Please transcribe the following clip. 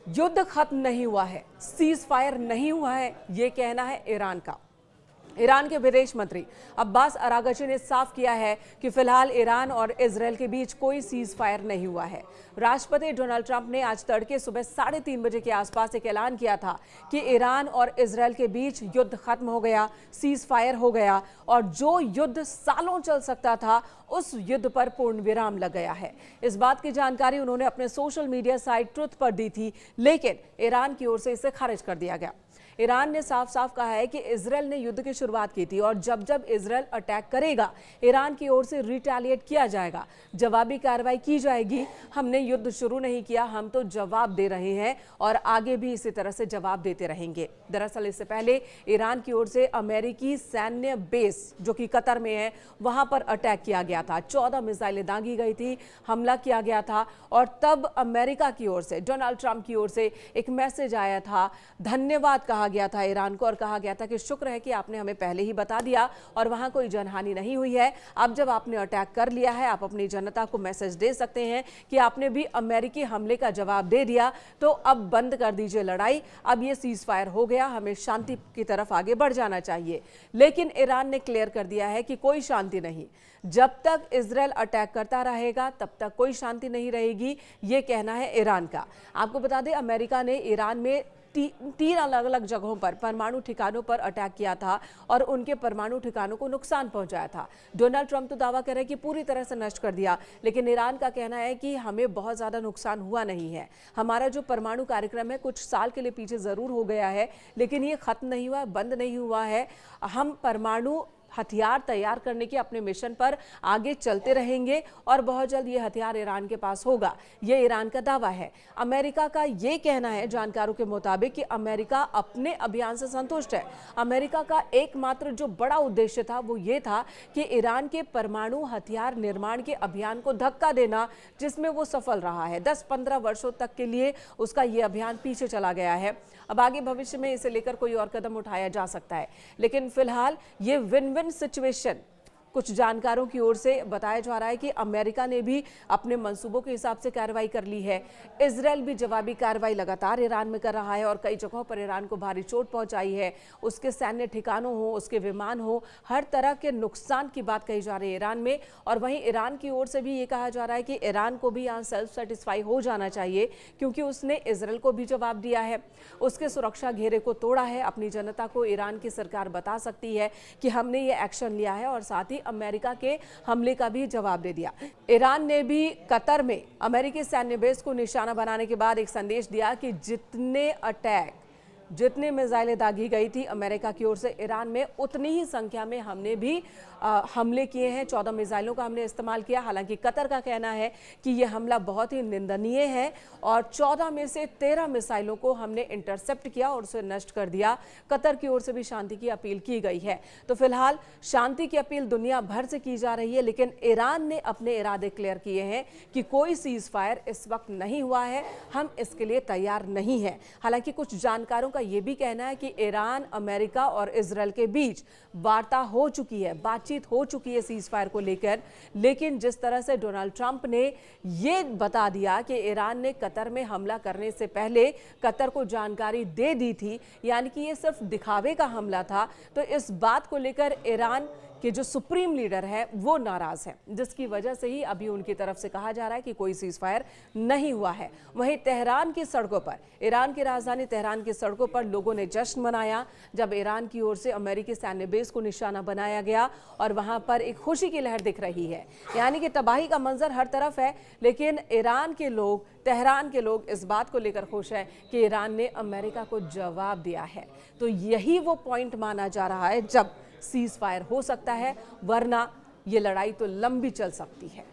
युद्ध खत्म नहीं हुआ है, सीज फायर नहीं हुआ है, ये कहना है ईरान का। ईरान के विदेश मंत्री अब्बास अरागची ने साफ किया है कि फिलहाल ईरान और इजरायल के बीच कोई सीज फायर नहीं हुआ है। राष्ट्रपति डोनाल्ड ट्रंप ने आज तड़के सुबह 3:30 बजे के आसपास एक ऐलान किया था कि ईरान और इजरायल के बीच युद्ध खत्म हो गया, सीज फायर हो गया और जो युद्ध सालों चल सकता था उस युद्ध पर पूर्ण विराम लग गया है। इस बात की जानकारी उन्होंने अपने सोशल मीडिया साइट ट्रुथ पर दी थी, लेकिन ईरान की ओर से इसे खारिज कर दिया गया। ईरान ने साफ साफ कहा है कि इजरायल ने युद्ध की शुरुआत की थी और जब जब इजरायल अटैक करेगा ईरान की ओर से रिटेलिएट किया जाएगा, जवाबी कार्रवाई की जाएगी। हमने युद्ध शुरू नहीं किया, हम तो जवाब दे रहे हैं और आगे भी इसी तरह से जवाब देते रहेंगे। दरअसल इससे पहले ईरान की ओर से अमेरिकी सैन्य बेस जो कि कतर में है वहां पर अटैक किया गया था। 14 मिसाइलें दागी गई थी, हमला किया गया था और तब अमेरिका की ओर से, डोनाल्ड ट्रंप की ओर से एक मैसेज आया था, धन्यवाद कहा गया था ईरान को और कहा गया था कि शुक्र है कि आपने हमें पहले ही बता दिया और वहां कोई जनहानि नहीं हुई है। अब जब आपने अटैक कर लिया है, आप अपनी जनता को मैसेज दे सकते हैं कि आपने भी अमेरिकी हमले का जवाब दे दिया, तो अब बंद कर दीजिए लड़ाई, अब ये सीज फायर हो गया, हमें शांति की तरफ आगे बढ़ जाना चाहिए। लेकिन ईरान ने क्लियर कर दिया है कि कोई शांति नहीं, जब तक इजरायल अटैक करता रहेगा तब तक कोई शांति नहीं रहेगी, ये कहना है ईरान का। आपको बता दें, अमेरिका ने ईरान में 3 अलग अलग जगहों पर परमाणु ठिकानों पर अटैक किया था और उनके परमाणु ठिकानों को नुकसान पहुंचाया था। डोनाल्ड ट्रंप तो दावा कर रहे हैं कि पूरी तरह से नष्ट कर दिया, लेकिन ईरान का कहना है कि हमें बहुत ज्यादा नुकसान हुआ नहीं है। हमारा जो परमाणु कार्यक्रम है कुछ साल के लिए पीछे जरूर हो गया है, लेकिन ये खत्म नहीं हुआ, बंद नहीं हुआ है। हम परमाणु हथियार तैयार करने के अपने मिशन पर आगे चलते रहेंगे और बहुत जल्द ये हथियार ईरान के पास होगा, ये ईरान का दावा है। अमेरिका का ये कहना है जानकारों के मुताबिक कि अमेरिका अपने अभियान से संतुष्ट है। अमेरिका का एकमात्र जो बड़ा उद्देश्य था वो ये था कि ईरान के परमाणु हथियार निर्माण के अभियान को धक्का देना, जिसमें वो सफल रहा है। 10-15 वर्षों तक के लिए उसका ये अभियान पीछे चला गया है। अब आगे भविष्य में इसे लेकर कोई और कदम उठाया जा सकता है, लेकिन फिलहाल ये विन विन सिचुएशन कुछ जानकारों की ओर से बताया जा रहा है कि अमेरिका ने भी अपने मंसूबों के हिसाब से कार्रवाई कर ली है। इजरायल भी जवाबी कार्रवाई लगातार ईरान में कर रहा है और कई जगहों पर ईरान को भारी चोट पहुंचाई है। उसके सैन्य ठिकानों हो, उसके विमान हो, हर तरह के नुकसान की बात कही जा रही है ईरान में। और वहीं ईरान की ओर से भी ये कहा जा रहा है कि ईरान को भी यहाँ सेल्फ सेटिस्फाई हो जाना चाहिए, क्योंकि उसने इजरायल को भी जवाब दिया है, उसके सुरक्षा घेरे को तोड़ा है। अपनी जनता को ईरान की सरकार बता सकती है कि हमने ये एक्शन लिया है और साथ ही अमेरिका के हमले का भी जवाब दे दिया। ईरान ने भी कतर में अमेरिकी सैन्य बेस को निशाना बनाने के बाद एक संदेश दिया कि जितने मिसाइलें दागी गई थी अमेरिका की ओर से ईरान में, उतनी ही संख्या में हमने भी हमले किए हैं। 14 मिसाइलों का हमने इस्तेमाल किया। हालांकि कतर का कहना है कि यह हमला बहुत ही निंदनीय है और 14 में से 13 मिसाइलों को हमने इंटरसेप्ट किया और उसे नष्ट कर दिया। कतर की ओर से भी शांति की अपील की गई है। तो फिलहाल शांति की अपील दुनिया भर से की जा रही है, लेकिन ईरान ने अपने इरादे क्लियर किए हैं कि कोई सीज फायर इस वक्त नहीं हुआ है, हम इसके लिए तैयार नहीं है। हालांकि कुछ जानकारों का यह भी कहना है कि ईरान, अमेरिका और इजरायल के बीच वार्ता हो चुकी है, बातचीत हो चुकी है सीज फायर को लेकर। लेकिन जिस तरह से डोनाल्ड ट्रंप ने यह बता दिया कि ईरान ने कतर में हमला करने से पहले कतर को जानकारी दे दी थी, यानी कि यह सिर्फ दिखावे का हमला था, तो इस बात को लेकर ईरान कि जो सुप्रीम लीडर है वो नाराज है, जिसकी वजह से ही अभी उनकी तरफ से कहा जा रहा है कि कोई सीज फायर नहीं हुआ है। वहीं तेहरान की सड़कों पर, ईरान की राजधानी तेहरान की सड़कों पर लोगों ने जश्न मनाया जब ईरान की ओर से अमेरिकी सैन्य बेस को निशाना बनाया गया और वहां पर एक खुशी की लहर दिख रही है। यानी कि तबाही का मंजर हर तरफ है, लेकिन ईरान के लोग, तेहरान के लोग इस बात को लेकर खुश है कि ईरान ने अमेरिका को जवाब दिया है। तो यही वो पॉइंट माना जा रहा है जब सीज फायर हो सकता है, वरना ये लड़ाई तो लंबी चल सकती है।